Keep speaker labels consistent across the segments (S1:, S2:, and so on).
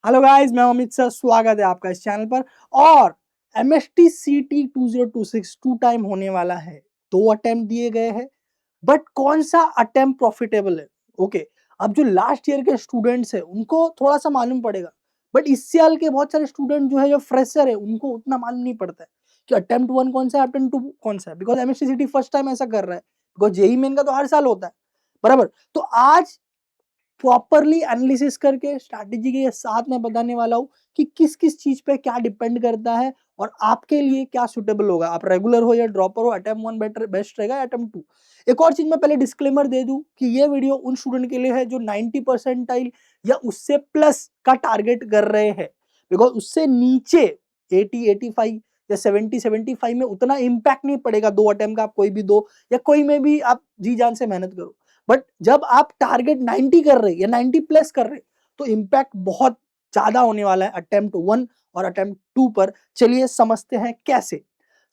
S1: Hello guys, मैं Amit sir, स्वागत है आपका इस चैनल पर। और एमएसटी सीटी 2026 टू टाइम होने वाला है। 2 अटेम्प्ट दिए गए हैं, बट कौन सा अटेम्प्ट प्रॉफिटेबल है? ओके, अब जो लास्ट ईयर के स्टूडेंट्स है उनको थोड़ा सा मालूम पड़ेगा, बट इस साल के बहुत सारे स्टूडेंट जो है, जो फ्रेशर है, उनको उतना मालूम नहीं पड़ता है कि अटेम्प्ट 1 कौन सा है, अटेम्प्ट 2 कौन सा है। बिकॉज एमएसटी सीटी फर्स्ट टाइम ऐसा कर रहा है, बिकॉज जेई मेन का तो हर साल होता है, बराबर। तो आज प्रॉपरली एनालिसिस करके स्ट्रैटेजी के साथ में बताने वाला हूँ कि किस किस चीज पे क्या डिपेंड करता है और आपके लिए क्या सुटेबल होगा। आप रेगुलर हो या ड्रॉपर हो, अटेम्प्ट 1 बेटर बेस्ट रहेगा, अटेम्प्ट 2। एक और चीज मैं पहले डिस्क्लेमर दे दूं कि ये वीडियो उन स्टूडेंट के लिए है जो 90 परसेंटाइल या उससे प्लस का टारगेट कर रहे हैं। बिकॉज उससे नीचे 80 85 या 70 75 में उतना इम्पैक्ट नहीं पड़ेगा। 2 अटेम्प्ट का आप कोई भी दो या कोई में भी आप जी जान से मेहनत करो, बट जब आप टारगेट 90 कर रहे या 90 प्लस कर रहे तो इम्पैक्ट बहुत ज्यादा होने वाला है अटेम्प्ट 1 और अटेम्प्ट 2 पर। चलिए समझते हैं कैसे।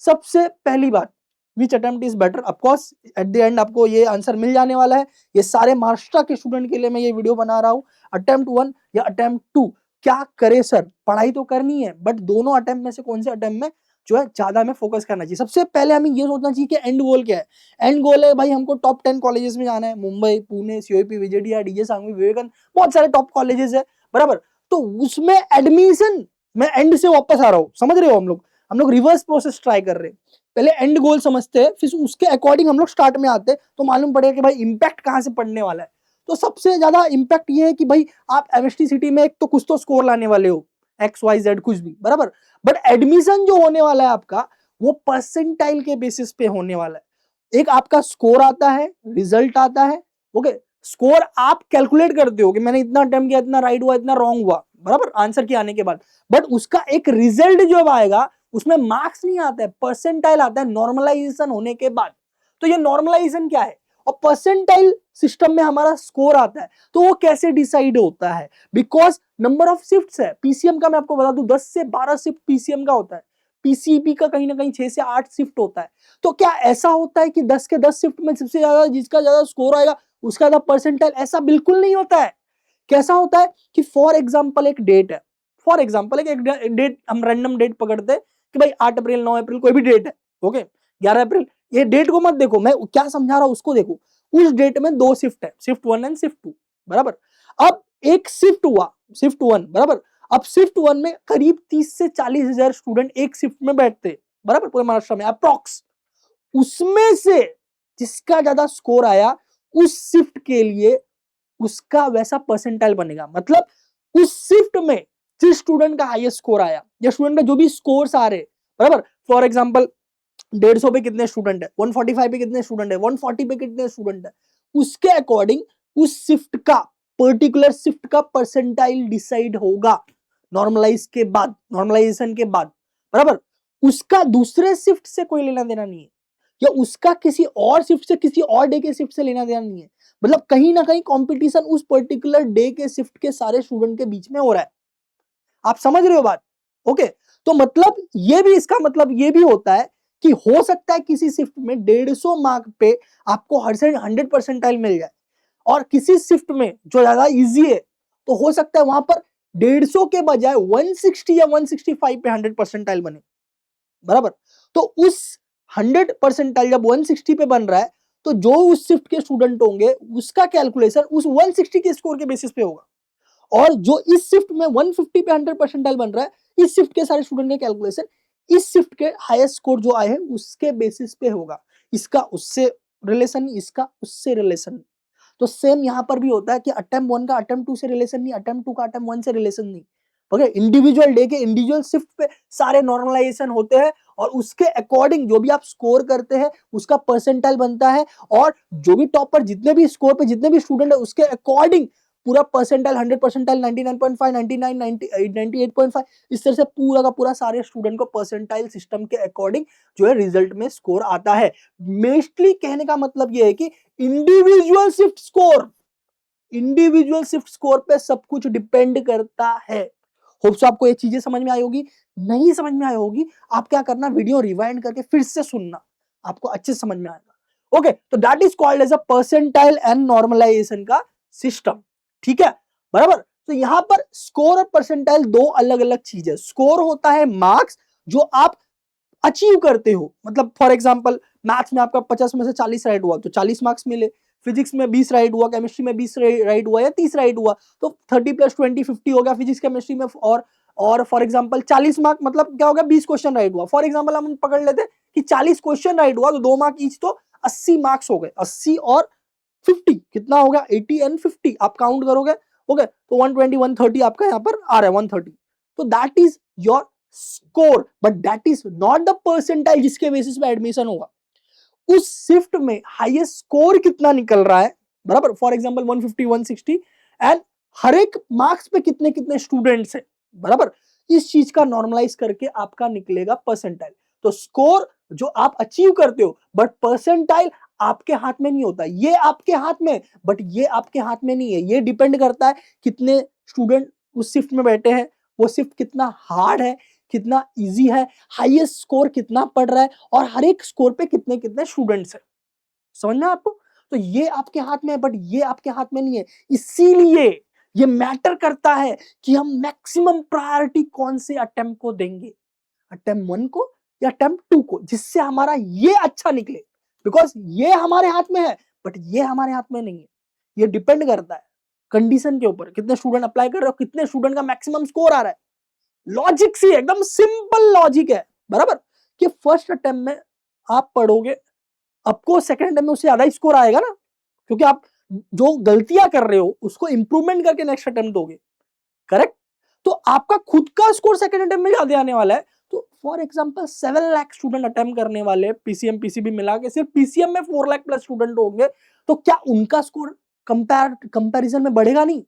S1: सबसे पहली बात, which attempt is better? Of course at the end आपको ये आंसर मिल जाने वाला है। ये सारे महाराष्ट्र के स्टूडेंट के लिए मैं ये वीडियो बना रहा हूँ। अटेम्प्ट 1 या अटेम्प्ट 2 क्या करे सर? पढ़ाई तो करनी है, बट दोनों अटेम्प्ट में से कौन से अटेम्प्ट में जो है ज्यादा हमें फोकस करना चाहिए? सबसे पहले हमें ये सोचना चाहिए कि एंड गोल क्या है। एंड गोल है भाई, हमको टॉप 10 कॉलेजेस में जाना है। मुंबई, पुणे, सीओपी, विजेडिया, डीजे सांगवी, विवेकानंद, बहुत सारे टॉप कॉलेजेस है, बराबर। तो उसमें एडमिशन, मैं एंड से वापस आ रहा हूँ, समझ रहे हो? हम लोग रिवर्स प्रोसेस ट्राई कर रहे हैं। पहले एंड गोल समझते हैं, फिर उसके अकॉर्डिंग हम लोग स्टार्ट में आते हैं, तो मालूम पड़ेगा कि भाई इंपैक्ट कहां से पड़ने वाला है। तो सबसे ज्यादा इंपैक्ट ये है कि भाई आप एमएसटी सिटी में एक तो कुछ तो स्कोर लाने वाले हो, एक्स वाई जेड कुछ भी, बराबर। बट एडमिशन जो होने वाला है आपका, वो परसेंटाइल के बेसिस पे होने वाला है। एक आपका स्कोर आता है, रिजल्ट आता है, ओके। स्कोर आप कैलकुलेट करते हो कि मैंने इतना अटेम्प्ट किया, इतना राइट हुआ, इतना रॉन्ग हुआ, बराबर, आंसर के आने के बाद। बट उसका एक रिजल्ट जो आएगा उसमें मार्क्स नहीं आता है, परसेंटाइल आता है नॉर्मलाइजेशन होने के बाद। तो ये नॉर्मलाइजेशन क्या है और परसेंटाइल सिस्टम में हमारा स्कोर आता है, तो वो कैसे डिसाइड होता है? बिकॉज नंबर ऑफ शिफ्ट्स है। पीसीएम का मैं आपको बता दूं 10 से 12 शिफ्ट पीसीएम का होता है। पीसीबी का कहीं ना कहीं 6 से 8 शिफ्ट होता है। तो क्या ऐसा होता है कि 10 के 10 शिफ्ट में सबसे ज्यादा जिसका ज्यादा स्कोर आएगा उसका ज्यादा परसेंटाइल? ऐसा बिल्कुल नहीं होता है। कैसा होता है कि फॉर एग्जाम्पल एक डेट है, फॉर एग्जाम्पल एक डेट, हम रैंडम डेट पकड़ते हैं कि भाई 8 अप्रैल, 9 अप्रैल, कोई भी डेट है, ओके, 11 अप्रैल। ये डेट को मत देखो, मैं क्या समझा रहा हूं उसको देखो। उस डेट में 2 शिफ्ट है, शिफ्ट 1 एंड शिफ्ट 2, बराबर। अब एक शिफ्ट हुआ, शिफ्ट 1, बराबर। अब शिफ्ट 1 में करीब 30 से 40 हजार स्टूडेंट एक शिफ्ट में बैठते, बराबर, पूरे महाराष्ट्र में अप्रॉक्स। उसमें से जिसका ज्यादा स्कोर आया उस शिफ्ट के लिए उसका वैसा परसेंटाइल बनेगा। मतलब उस शिफ्ट में जिस स्टूडेंट का हाईएस्ट स्कोर आया या स्टूडेंट का जो भी स्कोर्स आ रहे, बराबर। फॉर एग्जांपल 150 पे कितने स्टूडेंट है, 145 पे कितने स्टूडेंट है, 140 पे कितने स्टूडेंट है, उसके अकॉर्डिंग उस शिफ्ट का, पर्टिकुलर शिफ्ट का परसेंटाइल डिसाइड होगा नॉर्मलाइज के बाद, नॉर्मलाइजेशन के बाद, बराबर। उसका दूसरे शिफ्ट से कोई लेना देना नहीं है, या उसका किसी और शिफ्ट से, किसी और डे के शिफ्ट से लेना देना नहीं है। मतलब कहीं ना कहीं कंपटीशन उस पर्टिकुलर डे के शिफ्ट के सारे स्टूडेंट के बीच में हो रहा है। आप समझ रहे हो बात? ओके। तो मतलब ये भी, इसका मतलब ये भी होता है कि हो सकता है किसी शिफ्ट में 150 मार्क पे आपको 100 परसेंटाइल मिल जाए, और किसी शिफ्ट में जो ज्यादा इजी है तो हो सकता है वहां पर 150 के बजाय 160 या 165 पे 100 परसेंटाइल बने, बराबर। तो उस 100 परसेंटाइल जब 160 पे बन रहा है, तो जो उस शिफ्ट के स्टूडेंट होंगे उसका कैलकुलेशन उस 160 के स्कोर के बेसिस पे होगा, और जो इस शिफ्ट में 150 पे 100 परसेंटाइल बन रहा है, इस शिफ्ट के सारे स्टूडेंट का कैलकुलेशन इस शिफ्ट के हाईएस्ट स्कोर जो आए हैं उसके बेसिस पे होगा। इसका उससे रिलेशन नहीं, इसका उससे रिलेशन नहीं। तो सेम यहां पर भी होता है कि अटेम्प्ट 1 का अटेम्प्ट 2 से रिलेशन नहीं, अटेम्प्ट 2 का अटेम्प्ट 1 से रिलेशन नहीं। ओके, इंडिविजुअल डे के इंडिविजुअल शिफ्ट पे सारे नॉर्मलाइजेशन होते हैं, और उसके अकॉर्डिंग जो भी आप स्कोर करते हैं उसका परसेंटाइल बनता है, और जो भी टॉप पर जितने भी स्कोर पे जितने भी स्टूडेंट है उसके अकॉर्डिंग पूरा परसेंटाइल, 100 परसेंटाइल, 99.5, 99, 98, 98.5, इस तरह से पूरा का पूरा सारे स्टूडेंट को परसेंटाइल सिस्टम के अकॉर्डिंग जो है रिजल्ट में स्कोर आता है। मेस्टली कहने का मतलब यह है कि individual shift score, individual shift score पे सब कुछ डिपेंड करता है। होप्स आपको ये चीजें समझ में आई होगी। नहीं समझ में आई होगी, आप क्या करना, वीडियो रिवाइंड करके फिर से सुनना, आपको अच्छे से समझ में आएगा। ओके, तो that is called as a percentile and normalisation का सिस्टम, ठीक है, बराबर। तो यहां पर स्कोर और परसेंटाइल दो अलग अलग चीज है। स्कोर होता है मार्क्स जो आप अचीव करते हो, मतलब फॉर एग्जांपल मैथ्स में आपका 50 में से 40 राइट हुआ तो 40 मार्क्स मिले, फिजिक्स में 20 राइट हुआ, केमिस्ट्री में 20 राइट हुआ या 30 राइट हुआ तो 30 + 20 50 हो गया फिजिक्स केमिस्ट्री में। और फॉर एग्जांपल 40 मार्क मतलब क्या होगा, 20 क्वेश्चन राइट हुआ। फॉर एग्जांपल हम पकड़ लेते कि 40 क्वेश्चन राइट हुआ तो 2 मार्क ईच, तो 80 मार्क्स हो गए। 80 और 50 कितना होगा, 80 एंड 50 आप काउंट करोगे, ओके, तो 120 130 आपका यहाँ पर आ रहा है 130। तो that is your score, but that is not the percentile जिसके बेसिस पे एडमिशन होगा। उस शिफ्ट में हाईएस्ट स्कोर कितना निकल रहा है, बराबर, फॉर एग्जांपल 150 160 एंड हर एक मार्क्स पे कितने कितने स्टूडेंट्स है, बराबर, इस चीज का नॉर्मलाइज करके आपका निकलेगा परसेंटाइल। तो स्कोर जो आप अचीव करते हो, बट परसेंटाइल आपके हाथ में नहीं होता, ये आपके हाथ में, बट ये आपके हाथ में नहीं है। ये डिपेंड करता है कितने स्टूडेंट उस शिफ्ट में बैठे हैं, वो शिफ्ट कितना हार्ड है, कितना इजी है, हाईएस्ट स्कोर कितना पड़ रहा है और हर एक स्कोर पे कितने कितने स्टूडेंट्स है। समझना आपको? तो ये आपके हाथ में है, बट ये आपके हाथ में नहीं है। इसीलिए ये मैटर करता है कि हम मैक्सिमम प्रायोरिटी कौन से अटेम्प्ट को देंगे, अटेम्प्ट 1 को या अटेम्प्ट 2 को, जिससे हमारा ये अच्छा निकले। बिकॉज ये हमारे हाथ में है, बट ये हमारे हाथ में नहीं है। ये डिपेंड करता है कंडीशन के ऊपर, कितने स्टूडेंट अप्लाई कर रहे हो, कितने स्टूडेंट का मैक्सिमम स्कोर आ रहा है। लॉजिक सी एकदम सिंपल लॉजिक है, बराबर, कि फर्स्ट अटेम्प्ट में आप पढ़ोगे, आपको सेकंड अटेम्प्ट में उससे ज्यादा स्कोर आएगा ना, क्योंकि आप जो गलतियां कर रहे हो उसको इंप्रूवमेंट करके नेक्स्ट अटेम्प्ट दोगे, करेक्ट। तो आपका खुद का स्कोर सेकंड अटेम्प्ट में ज्यादा आने वाला है। तो for example 7 lakh student attempt करने वाले, पीसीएम पीसीबी मिला के सिर्फ पीसीएम में 4 लाख प्लस स्टूडेंट होंगे, तो क्या उनका स्कोर कंपैरिजन में बढ़ेगा नहीं?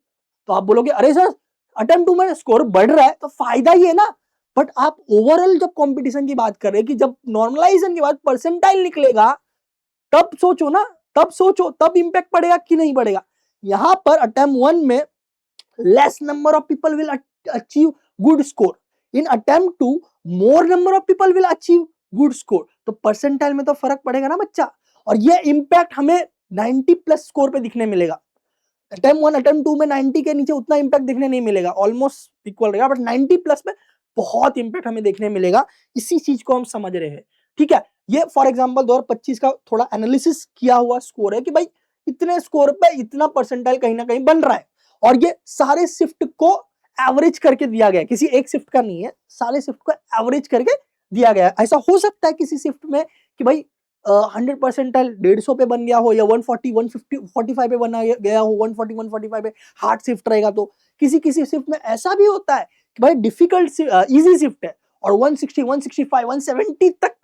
S1: तो आप बोलोगे अरे सर अटेम्प्ट 2 में स्कोर बढ़ रहा है तो फायदा ही है ना। बट आप ओवरऑल जब कंपटीशन की बात कर रहे हैं कि जब नॉर्मलाइजेशन के बाद परसेंटाइल निकलेगा, तब सोचो ना, तब सोचो, तब इंपैक्ट पड़ेगा कि नहीं पड़ेगा। यहां पर अटेम्प्ट 1 में less number of people will achieve good score, in attempt 2 more number of people will achieve good score। तो परसेंटाइल में तो फर्क पड़ेगा ना बच्चा, और ये इंपैक्ट हमें 90 प्लस स्कोर पे दिखने मिलेगा। अटेम्प्ट 1 अटेम्प्ट 2 में 90 के नीचे उतना इंपैक्ट दिखने नहीं मिलेगा, ऑलमोस्ट इक्वल रहेगा, बट 90 प्लस में बहुत इंपैक्ट हमें देखने मिलेगा। इसी चीज को हम समझ रहे हैं, ठीक है। ये फॉर एग्जांपल 2025 का थोड़ा एनालिसिस किया हुआ स्कोर है कि भाई इतने स्कोर पे इतना परसेंटाइल कहीं ना कहीं बन रहा है, और ये सारे शिफ्ट को एवरेज करके दिया गया है, किसी एक शिफ्ट का नहीं है, सारे शिफ्ट को एवरेज करके दिया गया है। ऐसा हो सकता है किसी शिफ्ट में कि भाई 100 परसेंटाइल 150 पे बन गया हो, या 140 150 45 पे बना गया हो, 140 145 पे हार्ड शिफ्ट रहेगा। तो किसी किसी शिफ्ट में ऐसा भी होता है कि भाई डिफिकल्ट इजी शिफ्ट है और 160 165 170 तक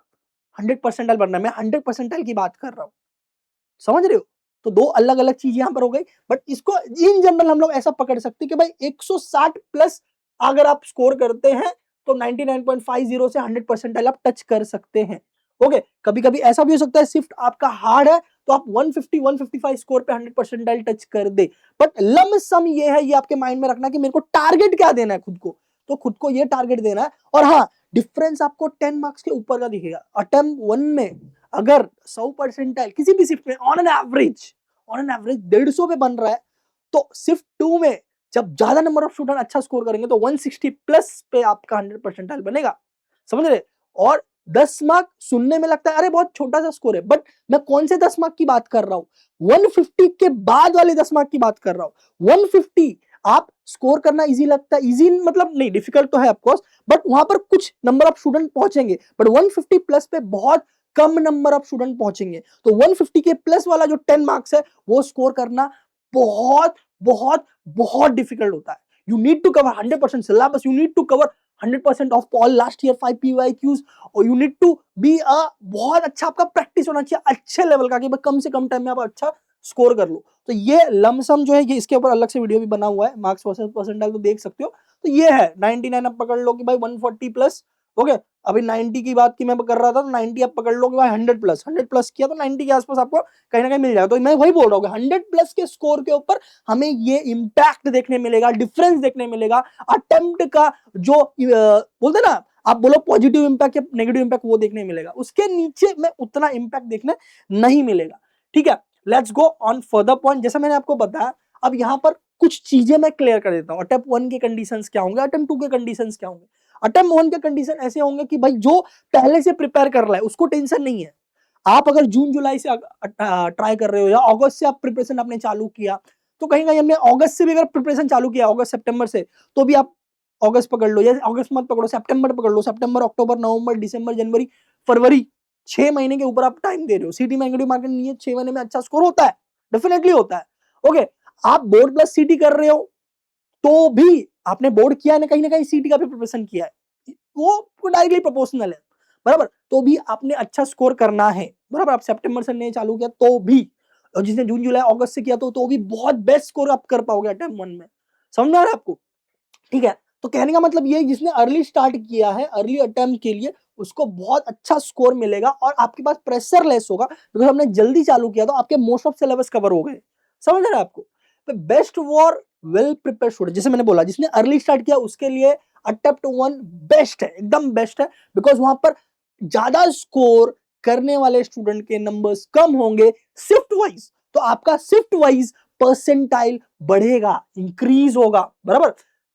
S1: 100 परसेंटाइल बनना है। मैं 100 परसेंटाइल की बात कर रहा हूँ, समझ रहे हो? तो दो अलग अलग चीज यहां पर हो गई, बट इसको इन जनरल हम लोग ऐसा पकड़ सकते हैं कि भाई 160 प्लस अगर आप स्कोर करते हैं तो 99.50 से 100 परसेंटाइल आप टच कर सकते हैं। ओके, कभी कभी ऐसा भी हो सकता है शिफ्ट आपका हार्ड है तो आप 150 155 स्कोर पे 100 परसेंटाइल टच कर दे। बट लमसम ये है, ये आपके माइंड में रखना कि मेरे को टारगेट क्या देना है खुद को, तो खुद को ये टारगेट देना है। और हाँ, डिफरेंस आपको 10 मार्क्स के ऊपर का दिखेगा। अटेम्प्ट 1 में अगर 100 परसेंटाइल किसी भी शिफ्ट में ऑन एन एवरेज 150 पे बन रहा है, तो शिफ्ट 2 में जब ज्यादा नंबर ऑफ स्टूडेंट अच्छा स्कोर करेंगे तो 160 प्लस पे आपका 100 परसेंटाइल बनेगा, समझ रहे? और 10 मार्क सुनने में लगता है अरे बहुत छोटा सा स्कोर है, बट मैं कौन से 10 मार्क की बात कर रहा हूं, 150 के बाद वाले 10 मार्क की बात कर रहा हूं। 150 आप स्कोर करना इजी लगता है, इजी मतलब नहीं, डिफिकल्ट तो है ऑफकोर्स, बट वहां पर कुछ नंबर ऑफ स्टूडेंट पहुंचेंगे, बट 150 प्लस पे बहुत कम नंबर ऑफ स्टूडेंट पहुंचेंगे। तो 150 के प्लस वाला जो 10 मार्क्स है वो स्कोर करना बहुत बहुत बहुत डिफिकल्ट होता है। You need to cover 100% syllabus, you need to cover 100% of all last year 5 PYQs, और you need to be a बहुत अच्छा आपका प्रैक्टिस होना चाहिए अच्छे लेवल का, कि कम से कम टाइम में आप अच्छा स्कोर कर लो। तो ये लमसम जो है, ये इसके ऊपर अलग से वीडियो भी बना हुआ है, मार्क्स वर्सेस परसेंटाइल, तो देख सकते हो। तो ये है 99 अब पकड़ लो कि भाई 140 प्लस, ओके। अभी 90 की बात की मैं कर रहा था, तो 90 आप पकड़ लो कि भाई 100 प्लस किया तो 90 के आसपास आपको कहीं ना कहीं मिल जाएगा। तो मैं वही बोल रहा हूँ 100 प्लस के स्कोर के ऊपर हमें ये इंपैक्ट देखने मिलेगा, डिफरेंस देखने मिलेगा, अटेम्प्ट का जो बोलते ना, आप बोलो पॉजिटिव इंपैक्ट या नेगेटिव इंपैक्ट, वो देखने मिलेगा। उसके नीचे में उतना इंपैक्ट देखने नहीं मिलेगा, ठीक है। Let's go on further point. जैसा मैंने आपको बताया, अब यहां पर कुछ चीजें मैं क्लियर कर देता हूँ। अटेम्प्ट 1 के कंडीशंस क्या होंगे, अटेम्प्ट 2 के कंडीशंस क्या होंगे। अटेम्प्ट 1 के कंडीशन ऐसे होंगे कि भाई जो पहले से प्रिपेयर कर रहा है उसको टेंशन नहीं है। आप अगर जून जुलाई से ट्राई कर रहे हो या अगस्त से आप प्रिपरेशन आपने चालू किया, तो कहीं कहीं हमने अगस्त से भी अगर प्रिपरेशन चालू किया, अगस्त सितंबर से, तो भी आप अगस्त पकड़ लो, या अगस्त मत पकड़ो, सितंबर पकड़ लो, सितंबर अक्टूबर नवंबर दिसंबर जनवरी फरवरी, 6 महीने के ऊपर आप टाइम दे रहे हो। सीटी में एग्रीकल्चर मार्केट नहीं है, 6 महीने में अच्छा स्कोर होता है, डेफिनेटली होता है। ओके, आप बोर्ड प्लस सीटी कर रहे हो तो भी आपने बोर्ड किया है ना कहीं सीटी का भी प्रिपरेशन किया है, वो डायरेक्टली प्रोपोर्शनल है, बराबर। तो भी आपने अच्छा स्कोर करना है, बराबर। आप सितंबर से नहीं चालू किया तो भी, और जिसने जून जुलाई अगस्त से किया तो भी बहुत बेस्ट स्कोर आप कर पाओगे अटेम्प्ट 1 में। समझ में आ रहा है आपको? ठीक है, तो कहने का मतलब ये, जिसने अर्ली स्टार्ट किया है अर्ली अटेम्प्ट के लिए, उसको बहुत अच्छा स्कोर मिलेगा और आपके पास प्रेशर लेस होगा, बिकॉज हमने जल्दी चालू किया तो आपके मोस्ट ऑफ सिलेबस कवर हो गए। समझ रहे हैं आपको? Best for well prepared student, जैसे मैंने बोला, जिसने अर्ली स्टार्ट किया उसके लिए अटेम्प्ट 1 बेस्ट है, एकदम बेस्ट है, बिकॉज वहां पर ज्यादा स्कोर करने वाले स्टूडेंट के नंबर्स कम होंगे शिफ्ट वाइज, तो आपका शिफ्ट वाइज परसेंटाइल बढ़ेगा, इंक्रीज होगा, बराबर।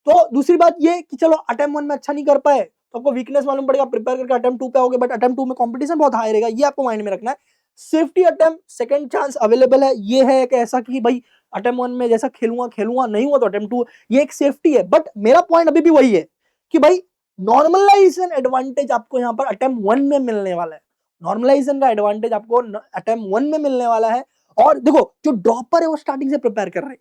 S1: तो दूसरी बात ये कि चलो अटेम्प्ट 1 में अच्छा नहीं कर पाए तो आपको वीकनेस मालूम पड़ेगा, प्रिपेयर करके अटेम्प्ट 2 पे आओगे, बट अटेम्प्ट 2 में कंपटीशन बहुत हाई रहेगा, ये आपको माइंड में रखना है। Safety attempt second chance available है, ये है कि ऐसा कि भाई अटेम्प्ट 1 में जैसा खेलूंगा नहीं हुआ तो अटेम्प्ट 2, ये एक सेफ्टी है। बट मेरा पॉइंट अभी भी वही है कि भाई नॉर्मलाइजेशन एडवांटेज आपको यहाँ पर अटेम्प्ट 1 में मिलने वाला है, नॉर्मलाइजेशन का एडवांटेज आपको अटेम्प्ट 1 में मिलने वाला है। और देखो, जो ड्रॉपर है वो स्टार्टिंग से प्रिपेयर कर रहे हैं,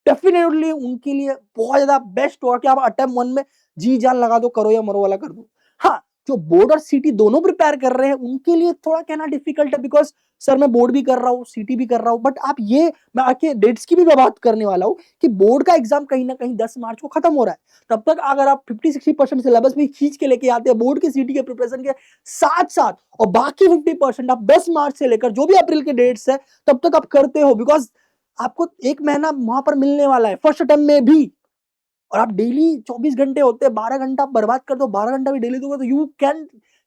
S1: डेफिनेटली उनके लिए बहुत ज्यादा बेस्ट होगा कि आप अटेम्प्ट 1 में जी जान लगा दो, करो या मरो वाला कर दो। हाँ, जो बोर्ड और सीटी दोनों प्रिपेयर कर रहे हैं उनके लिए थोड़ा कहना डिफिकल्ट है, बिकॉज सर मैं बोर्ड भी कर रहा हूँ सीटी भी कर रहा हूँ, बट आप ये, मैं आके डेट्स की भी बात करने वाला हूँ कि बोर्ड का एग्जाम कहीं ना कहीं 10 मार्च को खत्म हो रहा है। तब तक अगर आप 50-60% सिलेबस भी खींच के लेके आते हैं बोर्ड के सीटी के प्रिपरेशन के साथ साथ, और बाकी 50% आप 10 मार्च से लेकर जो भी अप्रैल के डेट्स है तब तक आप करते हो, बिकॉज आपको 1 महीना वहां पर मिलने वाला है फर्स्ट अटेम्प्ट में भी, और आप डेली 24 घंटे होते हैं, 12 घंटा आप बर्बाद कर दो, 12 घंटा भी डेली दोगे तो you can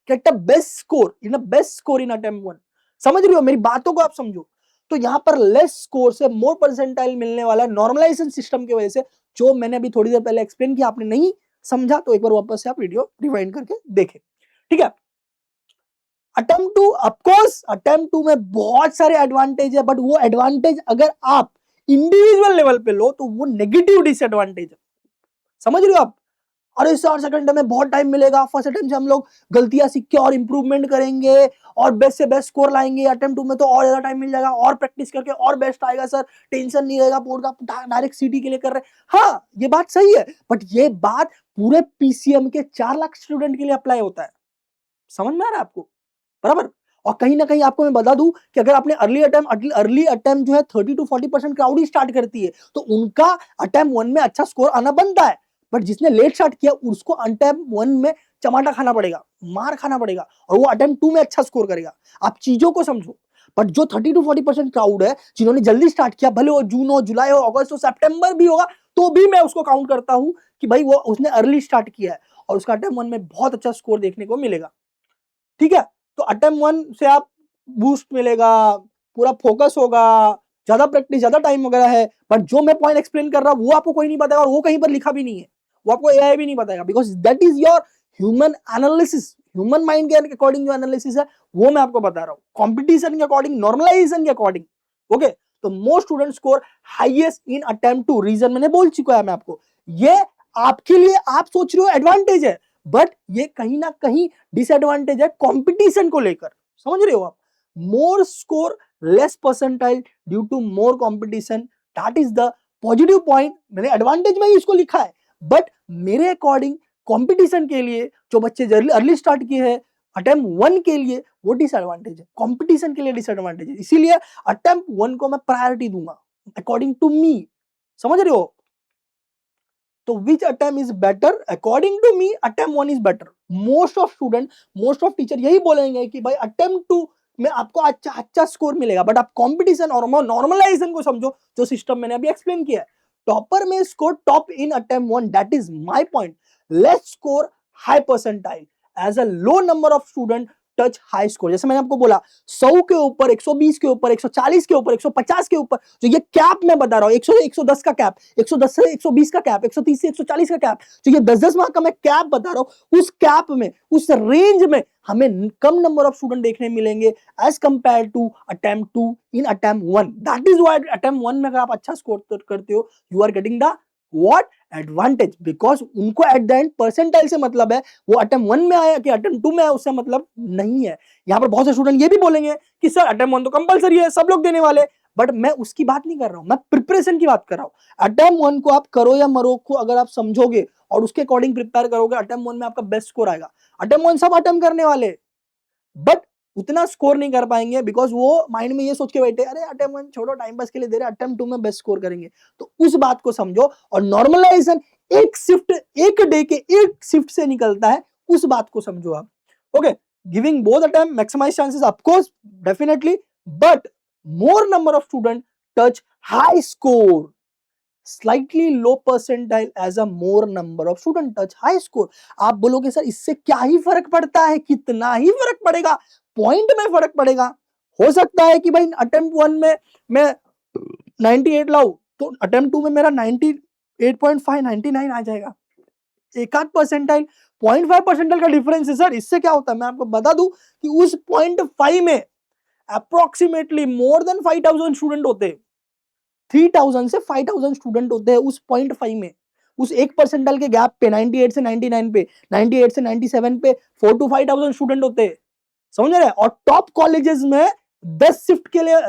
S1: get a best score in attempt 1। समझ रहे हो मेरी बातों को? आप समझो, तो यहां पर लेस स्कोर से मोर परसेंटाइल मिलने वाला है नॉर्मलाइजेशन सिस्टम की वजह से, जो मैंने अभी थोड़ी देर पहले एक्सप्लेन किया, आपने नहीं समझा तो एक बार वापस से आप वीडियो रिवाइंड करके देखें। ठीक है, अटेम्प्ट 2, ऑफकोर्स अटेम्प्ट 2 में बहुत सारे एडवांटेज है, बट वो एडवांटेज अगर आप इंडिविजुअल लेवल पे लो तो वो नेगेटिव डिसएडवांटेज है। समझ रहे हो आप? अरे सर सेकंड में बहुत टाइम मिलेगा, फर्स्ट अटेम्प्ट से हम लोग गलतियां सीख के और इंप्रूवमेंट करेंगे और बेस्ट से बेस्ट स्कोर लाएंगे, अटेम्प्ट 2 में तो और ज्यादा टाइम मिल जाएगा और प्रैक्टिस करके और बेस्ट आएगा सर, टेंशन नहीं रहेगा बोर्ड का, डायरेक्ट सीटी के लिए कर रहे हैं। हाँ, ये बात सही है, बट ये बात पूरे पीसीएम के 4 लाख स्टूडेंट के लिए अप्लाई होता है। समझ में आ रहा है आपको? बराबर। और कहीं ना कहीं आपको मैं बता दूं कि अगर आपने अर्ली अटेम्प्ट जो है 30-40% क्राउड ही स्टार्ट करती है, तो उनका अटेम्प्ट 1 में अच्छा स्कोर आना बनता है, बट जिसने लेट स्टार्ट किया उसको अटेम्प्ट 1 में चमाटा खाना पड़ेगा, मार खाना पड़ेगा, और वो अटेम्प्ट 2 में अच्छा स्कोर करेगा। आप चीजों को समझो। बट जो 30-40% क्राउड है जिन्होंने जल्दी स्टार्ट किया, भले वो जून हो, जुलाई हो, अगस्त हो, सितंबर भी होगा, तो भी मैं उसको काउंट करता हूं कि भाई वो उसने अर्ली स्टार्ट किया है और उसका अटेम्प्ट 1 में बहुत अच्छा स्कोर देखने को मिलेगा। ठीक है, तो अटेम्प्ट 1 से आप बूस्ट मिलेगा, पूरा फोकस होगा, ज्यादा प्रैक्टिस, ज्यादा टाइम वगैरह है, बट जो मैं पॉइंट एक्सप्लेन कर रहा हूं वो आपको कोई नहीं बताएगा और वो कहीं पर लिखा भी नहीं है, वो आपको एआई भी नहीं बताएगा, because that is your human analysis, human mind के अकॉर्डिंग जो एनालिसिस है वो मैं आपको बता रहा हूँ, कॉम्पिटिशन के अकॉर्डिंग, नॉर्मलाइजेशन के अकॉर्डिंग। ओके, तो most student score highest in attempt 2, reason मैंने बोल चुका है मैं आपको। ये आपके लिए, आप सोच रहे हो एडवांटेज है, बट ये कहीं ना कहीं डिसएडवांटेज है कंपटीशन को लेकर। समझ रहे हो आप? More score less percentile due to more competition, that is the positive point. मैंने एडवांटेज में ही इसको लिखा है, बट मेरे अकॉर्डिंग कंपटीशन के लिए जो बच्चे अर्ली स्टार्ट किए हैं अटेम्प्ट 1 के लिए वो डिसएडवांटेज है, कंपटीशन के लिए डिसएडवांटेज है, इसीलिए अटेम्प्ट 1 को मैं प्रायोरिटी दूंगा अकॉर्डिंग टू मी। समझ रहे हो? तो which attempt is better? According to me, attempt 1 is better. Most of student, most of teacher यही बोलेंगे कि भाई attempt 2 में आपको अच्छा स्कोर मिलेगा, बट आप कंपटीशन और नॉर्मलाइजेशन को समझो, जो सिस्टम मैंने अभी एक्सप्लेन किया है। टॉपर में score top in attempt 1, that is my point. Let's score high percentile as a low number of student touch high score. जैसे मैंने आपको बोला 100 के ऊपर, 120 के ऊपर, 140 के ऊपर, 150 के ऊपर, जो ये कैप मैं बता रहा हूं, 110 का कैप, 110 से 120 का कैप, 130 से 140 का कैप, जो ये 10-10 मार्क का मैं कैप बता रहा हूं, उस कैप में, उस रेंज में हमें कम नंबर ऑफ स्टूडेंट देखने मिलेंगे as compare to attempt 2 in attempt 1। That is why attempt 1 में अगर आप अच्छा स्कोर करते हो, you are getting the what advantage, because उनको एट द एंड परसेंटाइल से मतलब है, वो अटेम्प्ट 1 में आया कि अटेम्प्ट 2 में आया उससे मतलब नहीं है। यहां पर बहुत से स्टूडेंट ये भी बोलेंगे कि सर अटेम्प्ट 1 तो कंपलसरी है, सब लोग देने वाले, बट मैं उसकी बात नहीं कर रहा हूं, मैं प्रिपरेशन की बात कर रहा हूं। अटेम्प्ट 1 को आप करो या मरो को अगर आप समझोगे और उसके अकॉर्डिंग प्रिपेयर करोगे, अटेम्प्ट 1 में आपका बेस्ट स्कोर आएगा। अटेम्प्ट 1 सब अटेम्प्ट करने वाले, बट उतना स्कोर नहीं कर पाएंगे, बिकॉज वो माइंड में ये सोच के बैठे, अरे अटेम्प्ट 1 छोड़ो, टाइम पास के लिए दे रहे, अटेम्प्ट 2 में बेस्ट स्कोर करेंगे। तो उस बात को समझो, और नॉर्मलाइजेशन एक शिफ्ट, एक डे के एक शिफ्ट से निकलता है, उस बात को समझो आप। Okay, giving both attempt maximise chances of course definitely, but more number of student touch high score, slightly low percentile as a more number of student touch high score। आप बोलोगे सर इससे क्या ही फर्क पड़ता है, कितना ही फर्क पड़ेगा, पॉइंट में फर्क पड़ेगा। हो सकता है कि भाई अटेम्प्ट 1 में मैं 98 लाऊं, तो अटेम्प्ट 2 में मेरा 98.5 99 आ जाएगा, एक आध परसेंटाइल, 0.5 परसेंटाइल का डिफरेंस है सर। इससे क्या होता है, मैं आपको बता दूं कि उस 0.5 में अप्रोक्सीमेटली मोर देन 5000 स्टूडेंट होते हैं, 3000 से 5000 स्टूडेंट होते हैं उस 0.5 में, उस एक परसेंटाइल के गैप पे, 98 से 99 पे, 98 से 97 पे 4 to 5000 स्टूडेंट होते हैं, समझ रहे हैं। और टॉप कॉलेजेस में 10 शिफ्ट के लिए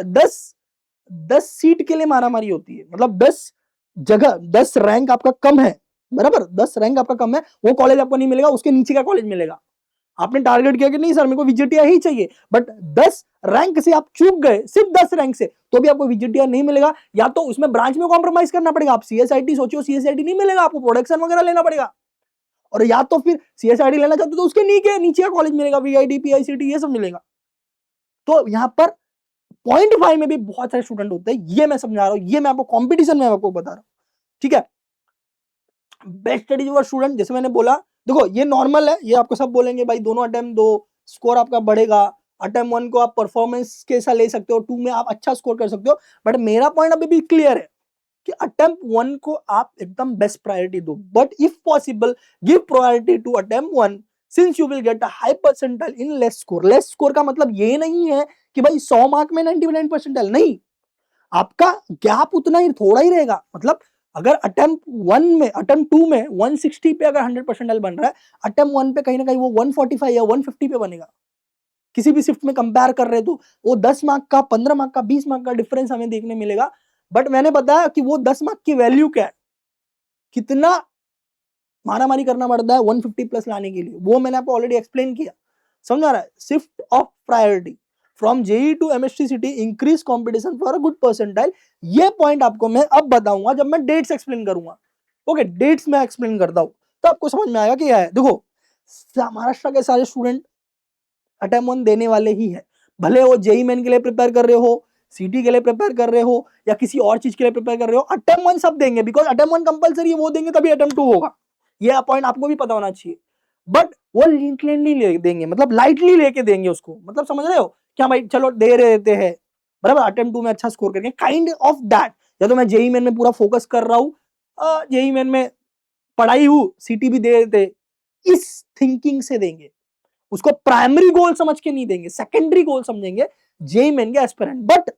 S1: 10 सीट के लिए मारामारी होती है, मतलब 10 जगह, 10 रैंक आपका कम है, बराबर, 10 रैंक आपका कम है, वो कॉलेज आपको नहीं मिलेगा, उसके नीचे का कॉलेज मिलेगा। आपने टारगेट किया कि नहीं सर मेरे को विजिटिया ही चाहिए, बट 10 रैंक से आप चूक गए, सिर्फ 10 रैंक से, तो भी आपको विजिटिया नहीं मिलेगा, या तो उसमें ब्रांच में कॉम्प्रोमाइज करना पड़ेगा। आप सीएसआईटी सोचियो, सीएसआईटी नहीं मिलेगा आपको, प्रोडक्शन वगैरह लेना पड़ेगा, और या तो फिर सीएसआईटी लेना चाहते हो तो उसके नीचे का कॉलेज मिलेगा, वीआईडी, पीआईसीटी, ये सब मिलेगा। तो यहां पर 0.5 में भी बहुत सारे स्टूडेंट होते हैं, ये मैं समझा रहा हूं, ये मैं आपको कॉम्पिटिशन में आपको बता रहा हूं, ठीक है। बेस्ट स्टडी फॉर स्टूडेंट, जैसे मैंने बोला, देखो ये नॉर्मल है, ये आपको सब बोलेंगे भाई दोनों अटेम्प्ट दो, स्कोर आपका बढ़ेगा। अटेम्प्ट 1 को आप परफॉर्मेंस के साथ ले सकते हो, 2 में आप अच्छा स्कोर कर सकते हो, बट मेरा पॉइंट अभी भी क्लियर है कि अटेम्प्ट 1 को आप एकदम बेस्ट प्रायोरिटी दो, but if possible give priority to attempt 1 since you will get a high percentile in less score. Less score का मतलब ये नहीं है कि भाई 100 मार्क में 99 परसेंटाइल, नहीं, आपका गैप उतना ही, थोड़ा ही रहेगा। मतलब अगर अटेम्प्ट 1 में, अटेम्प्ट 2 में 160 पे अगर 100 परसेंटाइल बन रहा है, अटेम्प्ट 1 पे कहीं ना कहीं वो 145 या 150 पे बनेगा। किसी भी शिफ्ट में कंपेयर कर रहे तो वो 10 मार्क का, 15 मार्क का, 20 मार्क का डिफरेंस हमें देखने मिलेगा। बट मैंने बताया कि वो 10 मार्क की वैल्यू क्या है, कितना मारामारी करना पड़ता है 150 प्लस लाने के लिए, वो मैंने आपको ऑलरेडी एक्सप्लेन किया, समझ आ रहा है। Shift of priority from JEE to MST city, increase competition for a good percentile, ये पॉइंट आपको मैं अब बताऊंगा जब मैं डेट्स एक्सप्लेन करूंगा। ओके, डेट्स में एक्सप्लेन करता हूं तो आपको समझ में आएगा कि क्या है। देखो, महाराष्ट्र के सारे स्टूडेंट अटेम्प्ट 1 देने वाले ही है, भले वो जेई मेन के लिए प्रिपेयर कर रहे हो, सीटी के लिए प्रिपेयर कर रहे हो, या किसी और चीज के लिए प्रिपेयर कर रहे हो, अटेम्प्ट 1 सब देंगे, बिकॉज अटेम्प्ट 1 कंपलसरी है, वो देंगे तभी अटेम्प्ट 2 होगा। ये पॉइंट आपको भी पता होना चाहिए। बट वो लिटरली ले देंगे, मतलब लाइटली लेके देंगे उसको, मतलब समझ रहे हो क्या भाई, चलो दे रहे देते हैं, बराबर, अटेम्प्ट 2 में अच्छा स्कोर करके, काइंड ऑफ दैट। या तो मैं जेई मेन में पूरा फोकस कर रहा हूँ, जेई मेन में पढ़ाई हूँ, सीटी भी दे देते, इस थिंकिंग से देंगे, उसको प्राइमरी गोल समझ के नहीं देंगे, सेकेंडरी गोल समझेंगे जेई मेन के एस्पिरेंट। बट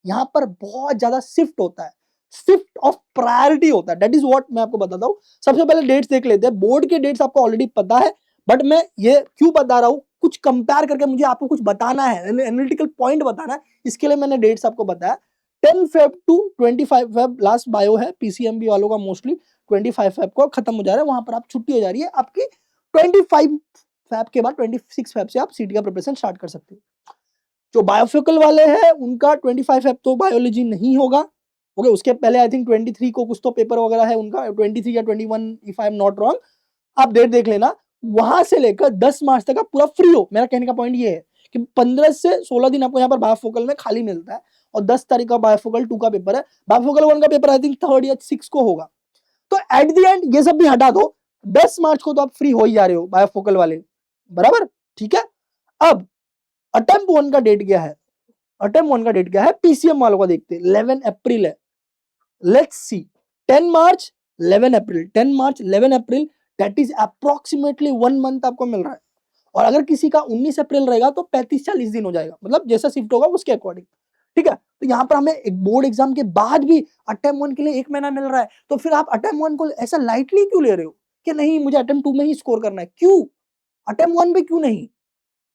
S1: यहां पर बहुत ज्यादा शिफ्ट होता है, शिफ्ट ऑफ प्रायोरिटी होता है, दैट इज व्हाट मैं आपको बताता हूं। सबसे पहले डेट्स देख लेते हैं, बोर्ड के डेट्स आपको ऑलरेडी पता है, बट मैं ये क्यों बता रहा हूं, कुछ कंपेयर करके मुझे आपको कुछ बताना है, एनालिटिकल पॉइंट बताना है, इसके लिए मैंने डेट्स आपको बताया। 10 Feb two 25 Feb last bio है पीसीएमबी वालों का, मोस्टली 25 फेब को खत्म हो जा रहा है, वहां पर आप छुट्टी हो जा रही है आपकी। 25 फैब के बाद 26 फैब से आप सीटी का प्रिपरेशन स्टार्ट कर सकते हो। जो बायोफिकल वाले हैं उनका 25 फैब तो बायोलॉजी नहीं होगा, ओके, उसके पहले आई थिंक 23 को कुछ तो पेपर वगैरह है उनका, 23 या 21 if I am not wrong, आप डेट देख लेना। वहां से लेकर 10 मार्च तक आप पूरा फ्री हो। मेरा कहने का पॉइंट ये है कि 15 से 16 दिन आपको यहाँ पर बायोफोकल में खाली मिलता है, और 10 तारीख का बायोफोकल 2 का पेपर है, बायोफोकल 1 का पेपर आई थिंक 3rd या 6 को होगा। तो एट द एंड ये सब भी हटा दो, 10 मार्च को तो आप फ्री हो ही जा रहे हो बायोफोकल वाले, बराबर, ठीक है। अब अटेम्प्ट 1 का डेट क्या है, अटेम्प्ट 1 का डेट क्या है, पीसीएम वालों का देखते हैं, 11 अप्रैल है। Let's see 10 March 11 April, 10 March 11 April, that is approximately 1 month आपको मिल रहा है। और अगर किसी का 19 अप्रैल रहेगा तो 35-40 दिन हो जाएगा, मतलब जैसा शिफ्ट होगा उसके अकॉर्डिंग, ठीक है। तो यहाँ पर हमें एक बोर्ड एग्जाम के बाद भी अटेम्प्ट 1 के लिए 1 महीना मिल रहा है, तो फिर आप अटेम्प्ट 1 को ऐसा लाइटली क्यों ले रहे हो कि नहीं मुझे अटेम्प्ट 2 में ही स्कोर करना है, क्यों अटेम्प्ट 1 पे क्यों नहीं,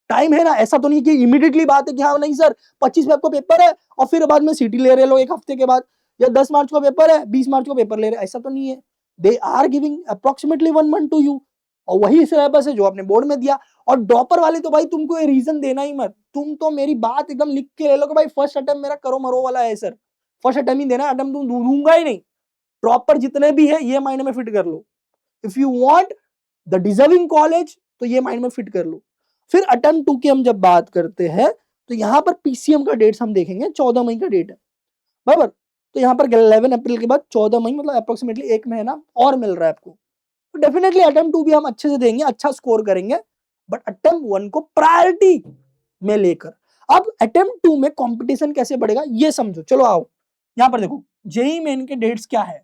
S1: टाइम है ना। ऐसा तो नहीं कि इमीडिएटली बात है कि हाँ नहीं सर 25 में आपको पेपर है और फिर बाद में सीटी ले रहे लोग एक हफ्ते के बाद, या 10 मार्च को पेपर है 20 मार्च को पेपर ले रहे, ऐसा तो नहीं है। They are giving approximately 1 month to you, और वही सिलेबस है जो आपने बोर्ड में दिया। और ड्रॉपर वाले तो भाई तुमको ये रीजन देना ही मत, तुम तो मेरी बात एकदम लिख के ले लो कि भाई फर्स्ट अटेम्प्ट मेरा करो मरो वाला है सर, फर्स्ट अटेम्प्ट ही देना, अटेम्प्ट तुम दूंगा ही नहीं। ड्रॉपर जितने भी है ये माइंड में फिट कर लो, if you want the deserving college तो ये माइंड में फिट कर लो। फिर अटेम्प्ट 2 की हम जब बात करते हैं तो यहाँ पर पीसीएम का डेट्स हम देखेंगे, 14 मई का डेट है बराबर। तो यहाँ पर 11 अप्रैल के बाद 14 मई, मतलब अप्रोक्सीमेटली 1 महीना और मिल रहा है आपको। तो डेफिनेटली अटेम्प्ट 2 भी हम अच्छे से देंगे, अच्छा स्कोर करेंगे, बट अटेम्प्ट 1 को प्रायोरिटी में लेकर। अब अटेम्प्ट 2 में कंपटीशन कैसे बढ़ेगा ये समझो, चलो आओ यहाँ पर देखो, जेई मेन के डेट्स क्या है,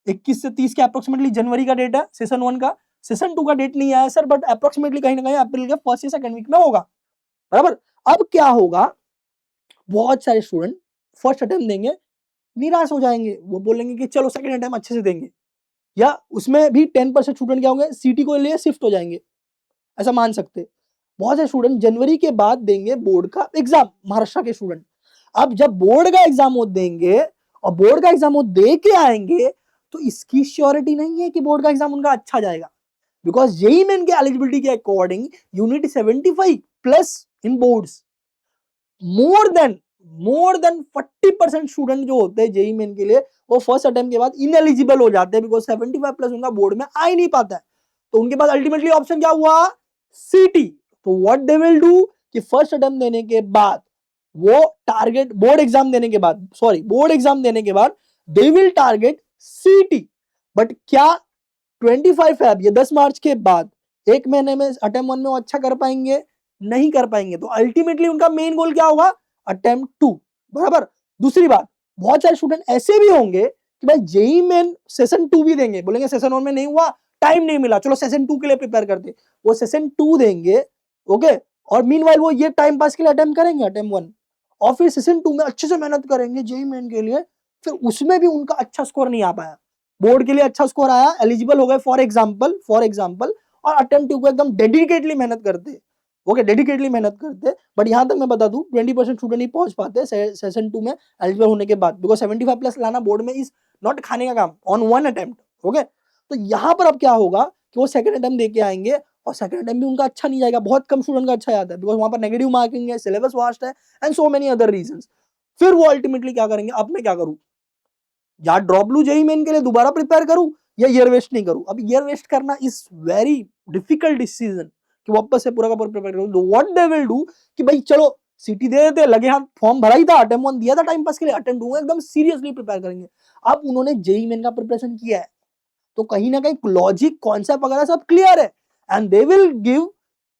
S1: 21 से 30 के अप्रोक्सीमेटली जनवरी का डेट है सेशन 1 का, सेशन 2 का डेट नहीं आया सर, बट अप्रोक्सीमेटली कहीं ना कहीं अप्रैल के फर्स्ट या सेकंड वीक में होगा बराबर। अब क्या होगा, बहुत सारे स्टूडेंट फर्स्ट अटेम्प्ट देंगे, निराश हो जाएंगे, वो बोलेंगे कि चलो सेकंड अटेम्प्ट अच्छे से देंगे, या उसमें भी 10% स्टूडेंट क्या होंगे सीटी को लिए शिफ्ट हो जाएंगे, ऐसा मान सकते। बहुत से स्टूडेंट जनवरी के बाद देंगे बोर्ड का एग्जाम, महाराष्ट्र के स्टूडेंट। अब जब बोर्ड का एग्जाम वो देंगे और बोर्ड का एग्जाम वो दे के आएंगे तो इसकी श्योरिटी नहीं है कि बोर्ड का एग्जाम उनका अच्छा जाएगा, बिकॉज जेई मेन के एलिजिबिलिटी के according you need 75 plus in boards, more than 40% student जो होते हैं जेई मेन के लिए वो फर्स्ट अटेम्प्ट के बाद इनएलिजिबल हो जाते हैं, बिकॉज 75 प्लस उनका बोर्ड में आ ही नहीं पाता है। तो उनके पास अल्टीमेटली ऑप्शन क्या हुआ, सीटी। तो व्हाट दे विल डू कि फर्स्ट अटेम्प्ट देने के बाद वो टारगेट बोर्ड एग्जाम देने के बाद, सॉरी बोर्ड एग्जाम देने के बाद दे विल टारगेट सीटी। बट क्या 25 फेब या 10 मार्च के बाद 1 महीने में अटेम्प्ट 1 में वो अच्छा कर पाएंगे, नहीं कर पाएंगे। तो अल्टीमेटली उनका मेन गोल क्या होगा, अटेम्प्ट 2 बराबर। दूसरी बात, बहुत सारे स्टूडेंट ऐसे भी होंगे कि भाई जेई मेन सेशन 2 भी देंगे, बोलेंगे सेशन 1 में नहीं हुआ, टाइम नहीं मिला, चलो सेशन 2 के लिए प्रिपेयर करते, वो सेशन 2 देंगे, ओके। और मीनवाइल वो ये टाइम पास के लिए अटेम्प्ट करेंगे अटेम्प्ट 1, और फिर सेशन 2 में अच्छे से मेहनत करेंगे जेई मेन के लिए, फिर उसमें भी उनका अच्छा स्कोर नहीं आ पाया, बोर्ड के लिए अच्छा स्कोर आया, एलिजिबल हो गए फॉर एग्जाम्पल, और अटेम्प्ट 2 को एकदम डेडिकेटली मेहनत करते, ओके डेडिकेटली मेहनत करते। बट यहां तक मैं बता दूं 20% स्टूडेंट ही पहुंच पाते सेशन 2 में एलिजिबल होने के बाद, बिकॉज 75 प्लस लाना बोर्ड में इज नॉट खाने का काम ऑन 1 अटेम्प्ट, ओके। तो यहां पर अब क्या होगा कि वो सेकंड अटेम्प्ट देके आएंगे और सेकंड अटेम्प्ट भी उनका अच्छा नहीं जाएगा, बहुत कम स्टूडेंट का अच्छा जाता है, बिकॉज वहां पर नेगेटिव मार्किंग है, सिलेबस वास्ट है and so many other reasons. फिर वो अल्टीमेटली क्या करेंगे, अब मैं क्या करूं, या ड्रॉप लू जेई मेन के लिए दोबारा प्रिपेयर करूं या ईयर वेस्ट नहीं करूं। अब ईयर वेस्ट करना इज वेरी डिफिकल्ट डिसीजन कि वापस से पूरा का पूरा प्रिपेयर करूं। तो व्हाट दे विल डू कि भाई चलो सीटी दे देते, लगे हाथ फॉर्म भरा ही था, अटेम्प्ट 1 दिया था टाइम पास के लिए, अटेम्प्ट 2 एकदम सीरियसली प्रिपेयर करेंगे। अब उन्होंने जेई मेन का प्रिपरेशन किया है तो कहीं ना कहीं लॉजिक कॉन्सेप्ट वगैरह सब क्लियर है, and they will give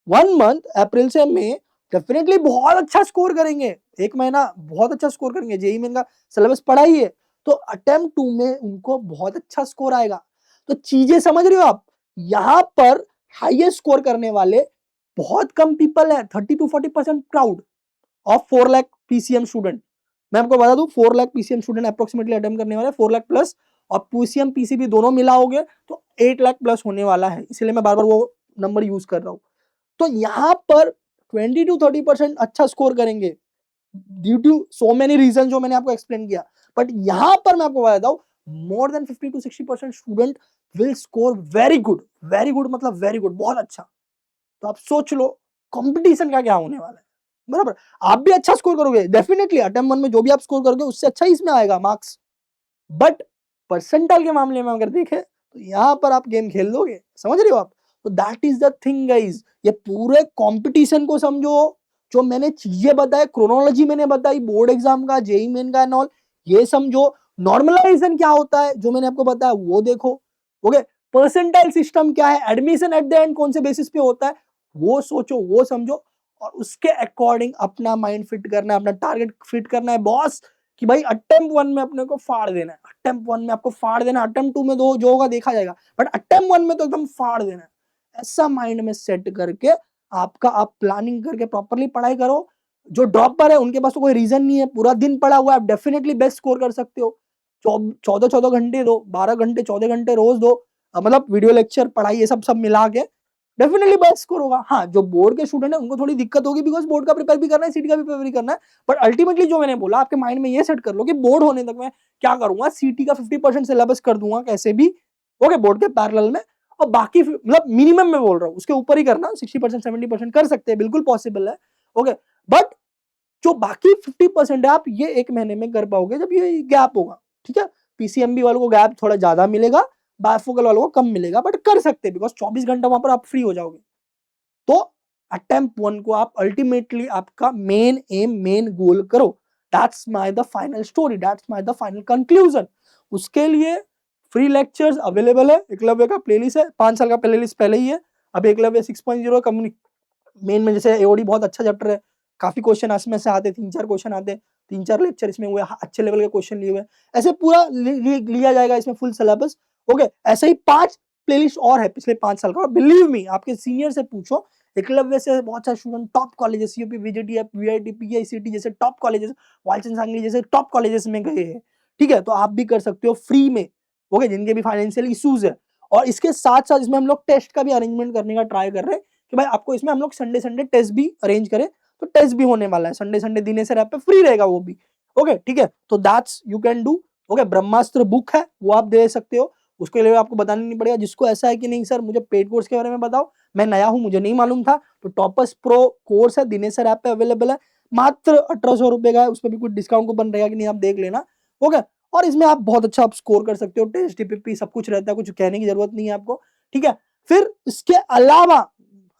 S1: 1 month अप्रैल से मई, डेफिनेटली बहुत अच्छा स्कोर करेंगे, 1 महीना बहुत अच्छा स्कोर करेंगे, जेई मेन का सिलेबस पढ़ा ही है, तो अटेम्प्ट 2 में उनको बहुत अच्छा स्कोर आएगा। तो चीजें समझ रहे हो आप, यहां पर हाईएस्ट स्कोर करने वाले बहुत कम पीपल है, 30 to 40% crowd of 4 lakh PCM student. मैं आपको बता दूं 4 lakh PCM student approximately attempt करने वाले, 4 लाख प्लस, और पीसीएम पीसीबी दोनों मिलाओगे तो 8 लाख प्लस होने वाला है, इसलिए मैं बार बार वो नंबर यूज कर रहा हूं। तो यहां पर 20 to 30% अच्छा स्कोर करेंगे due to so many reason जो मैंने आपको एक्सप्लेन किया। बट यहां पर मैं आपको बताता हूं more than 50 to 60% student will score very good मतलब वेरी गुड, बहुत अच्छा। तो आप सोच लो कंपटीशन का क्या होने वाला है, बराबर। आप भी अच्छा स्कोर करोगे डेफिनेटली, अटेम्प्ट 1 में जो भी आप स्कोर करोगे उससे अच्छा ही इसमें आएगा मार्क्स, बट परसेंटाइल के मामले में अगर देखें तो यहां पर आप गेम खेल लोगे, समझ रहे हो आप। तो that is the thing guys, ये पूरे कंपटीशन को समझो, जो मैंने चीजें बताई, क्रोनोलॉजी मैंने बताई बोर्ड एग्जाम का, जेई मेन का एंड ऑल, ये समझो। नॉर्मलाइजेशन क्या होता है जो मैंने आपको बताया वो देखो, ओके। परसेंटाइल सिस्टम क्या है, एडमिशन एट द एंड कौन से बेसिस पे होता है वो सोचो, वो समझो। और उसके अकॉर्डिंग अपना माइंड फिट करना है, अपना टारगेट फिट करना है बॉस, कि भाई अटेम्प्ट 1 में अपने को फाड़ देना है, अटेम्प्ट 1 में आपको फाड़ देना है, अटेम्प्ट 2 में दो जो होगा देखा जाएगा, बट अटेम्प्ट 1 में तो एकदम फाड़ देना है। ऐसा माइंड में सेट करके आपका आप प्लानिंग करके प्रॉपरली पढ़ाई करो। जो ड्रॉपर है उनके पास तो कोई रीजन नहीं है, पूरा दिन पड़ा हुआ है, आप डेफिनेटली बेस्ट स्कोर कर सकते हो। 14 घंटे दो, 12 घंटे 14 घंटे रोज दो, मतलब वीडियो लेक्चर पढ़ाई ये सब सब मिला के डेफिनेटली बेस्ट स्कोर होगा। हाँ, जो बोर्ड के स्टूडेंट है उनको थोड़ी दिक्कत होगी, बिकॉज बोर्ड का प्रिपेयर भी करना है, सीटी का भी प्रिपेयर भी करना है, बट अल्टीमेटली जो मैंने बोला आपके माइंड में ये सेट कर लो कि बोर्ड होने तक मैं क्या करूंगा, सीटी का 50% सिलेबस कर दूंगा कैसे भी, ओके, बोर्ड के पैरेलल में, और बाकी मतलब मिनिमम में बोल रहा हूँ उसके ऊपर ही करना, 60% 70% कर सकते हैं, बिल्कुल पॉसिबल है, ओके, बट जो बाकी 50% है आप ये एक महीने में कर पाओगे जब ये गैप होगा, ठीक है। पीसीएमबी वालों को गैप थोड़ा ज्यादा मिलेगा, बायफोकल वालों को कम मिलेगा, बट कर सकते हैं बिकॉज 24 घंटा वहां पर आप फ्री हो जाओगे। तो अटेम्प्ट 1 को आप अल्टीमेटली आपका मेन एम, मेन गोल करो। That's my the final story, that's my the final conclusion. उसके लिए फ्री लेक्चर्स अवेलेबल है, एकलव्य का प्लेलिस्ट है, 5 साल का प्लेलिस्ट पहले ही है। अब एकलव्य 6.0 मेन में जैसे एओडी बहुत अच्छा चैप्टर है, काफी क्वेश्चन इसमें से आते, 3-4 क्वेश्चन आते, 3-4 लेक्चर इसमें हुए, अच्छे लेवल के क्वेश्चन लिए हुए, ऐसे पूरा लिया जाएगा इसमें फुल सिलेबस, ओके। ऐसे ही 5 प्लेलिस्ट और है पिछले 5 साल का, और बिलीव मी आपके सीनियर से पूछो, एकलव्य से बहुत सारे स्टूडेंट टॉप कॉलेजेस, यूपी, वीजेटीएफ, वीआईटी, पीआईसीटी जैसे टॉप कॉलेजेस, वालचंद सांगली जैसे टॉप कॉलेजेस में गए हैं, ठीक है। तो आप भी कर सकते हो फ्री में, ओके, जिनके भी फाइनेंशियल इश्यूज है। और इसके साथ साथ इसमें हम लोग टेस्ट का भी अरेंजमेंट करने का ट्राई कर रहे हैं कि भाई आपको इसमें हम लोग संडे संडे टेस्ट भी अरेंज करें, तो टेस्ट भी होने वाला है संडे संडे, दिनेश ऐप पे फ्री रहेगा वो भी, ओके, ठीक है। तो that's you can do, okay. Brahmastra book है वो आप दे सकते हो, उसके लिए आपको बताना नहीं पड़ेगा। जिसको ऐसा है कि नहीं सर मुझे पेड कोर्स के बारे में बताओ, मैं नया हूं मुझे नहीं मालूम था, तो टॉपर्स प्रो कोर्स है दिनेश सर ऐप पे अवेलेबल है, मात्र 1800 रुपए का है, उस पर भी कुछ डिस्काउंट कूपन रहेगा कि नहीं आप देख लेना, ओके। और इसमें आप बहुत अच्छा आप स्कोर कर सकते हो, टेस्ट टीपीपी सब कुछ रहता है, कुछ कहने की जरूरत नहीं है आपको, ठीक है। फिर इसके अलावा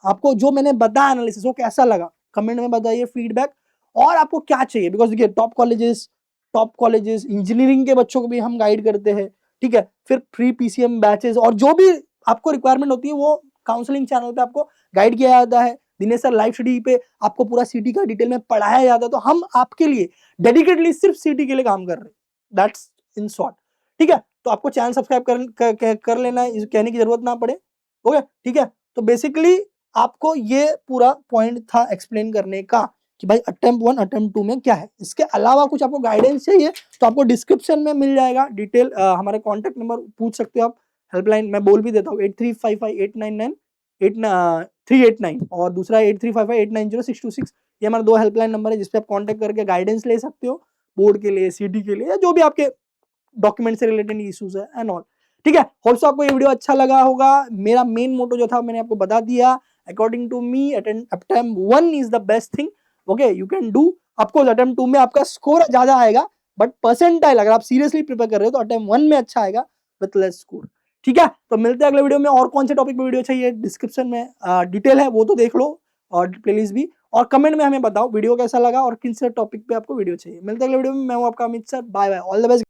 S1: आपको जो मैंने बताया एनालिसिस वो कैसा लगा कमेंट में बताइए, फीडबैक, और आपको क्या चाहिए, बिकॉज देखिए टॉप कॉलेजेस इंजीनियरिंग के बच्चों को भी हम गाइड करते हैं, ठीक है। फिर फ्री पीसीएम बैचेस और जो भी आपको रिक्वायरमेंट होती है वो काउंसलिंग चैनल पे आपको गाइड किया जाता है, दिनेश सर लाइव स्टडी पे आपको पूरा सीटी का डिटेल में पढ़ाया जाता है। तो हम आपके लिए डेडिकेटली सिर्फ सीटी के लिए काम कर रहे हैं, दैट्स इन शॉर्ट, ठीक है। तो आपको चैनल सब्सक्राइब कर लेना है, कहने की जरूरत ना पड़े, ओके, ठीक है। तो बेसिकली आपको ये पूरा पॉइंट था एक्सप्लेन करने का कि भाई अटेम्प्ट 1 अटेम्प्ट 2 में क्या है। इसके अलावा कुछ आपको गाइडेंस चाहिए तो आपको डिस्क्रिप्शन में मिल जाएगा डिटेल, हमारे कॉन्टेक्ट नंबर पूछ सकते हो आप, हेल्पलाइन मैं बोल भी देता हूँ 8355899389 और दूसरा 8355890626, ये हमारा 2 हेल्पलाइन नंबर है जिसपे आप कॉन्टेक्ट करके गाइडेंस ले सकते हो, बोर्ड के लिए, सीटी के लिए, या जो भी आपके डॉक्यूमेंट से रिलेटेड इश्यूज है एंड ऑल, ठीक है। होप्स आपको ये वीडियो अच्छा लगा होगा। मेरा मेन मोटो जो था मैंने आपको बता दिया, according to me attempt 1 is the best thing, okay, you can do. आपको अटेम्प्ट 2 में आपका स्कोर ज्यादा आएगा, बट परसेंटाइल अगर आप सीरियसली प्रिपेयर कर रहे हो तो अटेम्प्ट 1 में अच्छा आएगा विथ लेस स्कोर, ठीक है। तो मिलते हैं अगले वीडियो में। और कौन से टॉपिक पे वीडियो चाहिए डिस्क्रिप्शन में डिटेल है वो तो देख लो, और प्लेलिस्ट भी, और कमेंट में हमें बताओ वीडियो कैसा लगा और किन से टॉपिक पे आपको वीडियो चाहिए। मिलते हैं अगले वीडियो में, मैं हूं आपका Amit sir, bye bye, all the best.